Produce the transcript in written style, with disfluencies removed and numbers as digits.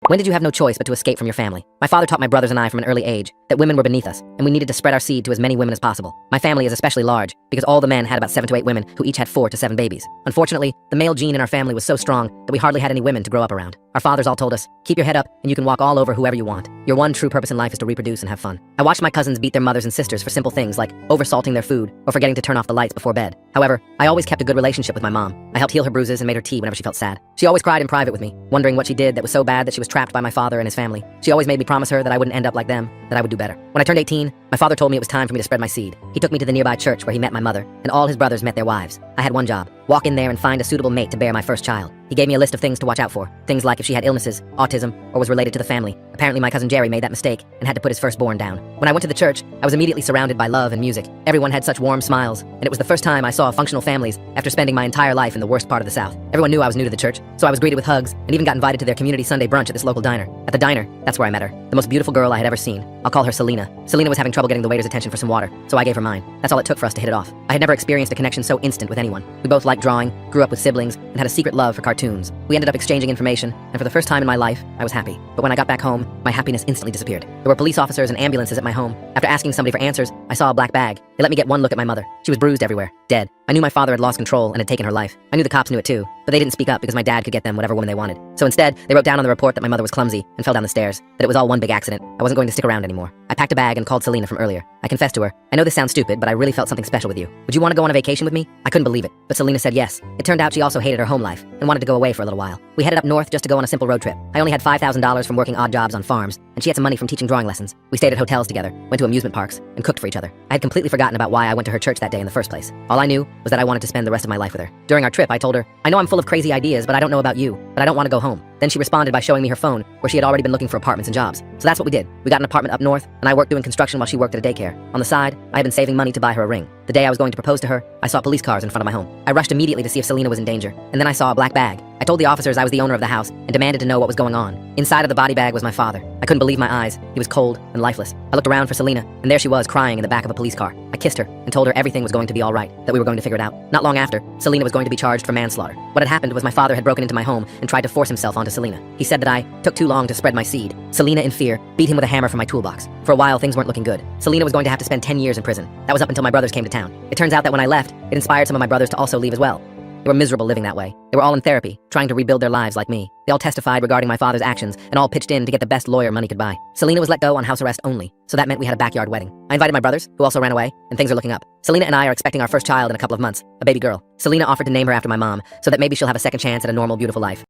When did you have no choice but to escape from your family? My father taught my brothers and I from an early age that women were beneath us, and we needed to spread our seed to as many women as possible. My family is especially large because all the men had about 7 to 8 women who each had 4 to 7 babies. Unfortunately, the male gene in our family was so strong that we hardly had any women to grow up around. Our fathers all told us, keep your head up and you can walk all over whoever you want. Your one true purpose in life is to reproduce and have fun. I watched my cousins beat their mothers and sisters for simple things like oversalting their food or forgetting to turn off the lights before bed. However, I always kept a good relationship with my mom. I helped heal her bruises and made her tea whenever she felt sad. She always cried in private with me, wondering what she did that was so bad that she was trapped by my father and his family. She always made me promise her that I wouldn't end up like them, that I would do better. When I turned 18, my father told me it was time for me to spread my seed. He took me to the nearby church where he met my mother, and all his brothers met their wives. I had one job: walk in there and find a suitable mate to bear my first child. He gave me a list of things to watch out for. Things like if she had illnesses, autism, or was related to the family. Apparently my cousin Jerry made that mistake and had to put his firstborn down. When I went to the church, I was immediately surrounded by love and music. Everyone had such warm smiles, and it was the first time I saw functional families after spending my entire life in the worst part of the South. Everyone knew I was new to the church, so I was greeted with hugs and even got invited to their community Sunday brunch at this local diner. At the diner, that's where I met her. The most beautiful girl I had ever seen. I'll call her Selena. Selena was having trouble getting the waiter's attention for some water, so I gave her mine. That's all it took for us to hit it off. I had never experienced a connection so instant with anyone. We both liked drawing, grew up with siblings, and had a secret love for cartoons. We ended up exchanging information, and for the first time in my life, I was happy. But when I got back home, my happiness instantly disappeared. There were police officers and ambulances at my home. After asking somebody for answers, I saw a black bag. They let me get one look at my mother. She was bruised everywhere, dead. I knew my father had lost control and had taken her life. I knew the cops knew it too, but they didn't speak up because my dad could get them whatever woman they wanted. So instead, they wrote down on the report that my mother was clumsy and fell down the stairs, that it was all one big accident. I wasn't going to stick around anymore. I packed a bag and called Selena from earlier. I confessed to her, I know this sounds stupid, but I really felt something special with you. Would you want to go on a vacation with me? I couldn't believe it, but Selena said yes. It turned out she also hated her home life and wanted to go away for a little while. We headed up north just to go on a simple road trip. I only had $5,000 from working odd jobs on farms, and she had some money from teaching drawing lessons. We stayed at hotels together, went to amusement parks, and cooked for each other. I had completely forgotten about why I went to her church that day in the first place. All I knew was that I wanted to spend the rest of my life with her. During our trip, I told her, I know I'm full of crazy ideas, but I don't know about you, but I don't want to go home. Then she responded by showing me her phone, where she had already been looking for apartments and jobs. So that's what we did. We got an apartment up north, and I worked doing construction while she worked at a daycare. On the side, I had been saving money to buy her a ring. The day I was going to propose to her, I saw police cars in front of my home. I rushed immediately to see if Selena was in danger, and then I saw a black bag. I told the officers I was the owner of the house and demanded to know what was going on. Inside of the body bag was my father. I couldn't believe my eyes. He was cold and lifeless. I looked around for Selena, and there she was crying in the back of a police car. I kissed her and told her everything was going to be all right, that we were going to figure it out. Not long after, Selena was going to be charged for manslaughter. What had happened was my father had broken into my home and tried to force himself onto Selena. He said that I took too long to spread my seed. Selena, in fear, beat him with a hammer from my toolbox. For a while, things weren't looking good. Selena was going to have to spend 10 years in prison. That was up until my brothers came to town. It turns out that when I left, it inspired some of my brothers to also leave as well. They were miserable living that way. They were all in therapy, trying to rebuild their lives like me. They all testified regarding my father's actions and all pitched in to get the best lawyer money could buy. Selena was let go on house arrest only, so that meant we had a backyard wedding. I invited my brothers, who also ran away, and things are looking up. Selena and I are expecting our first child in a couple of months, a baby girl. Selena offered to name her after my mom, so that maybe she'll have a second chance at a normal, beautiful life.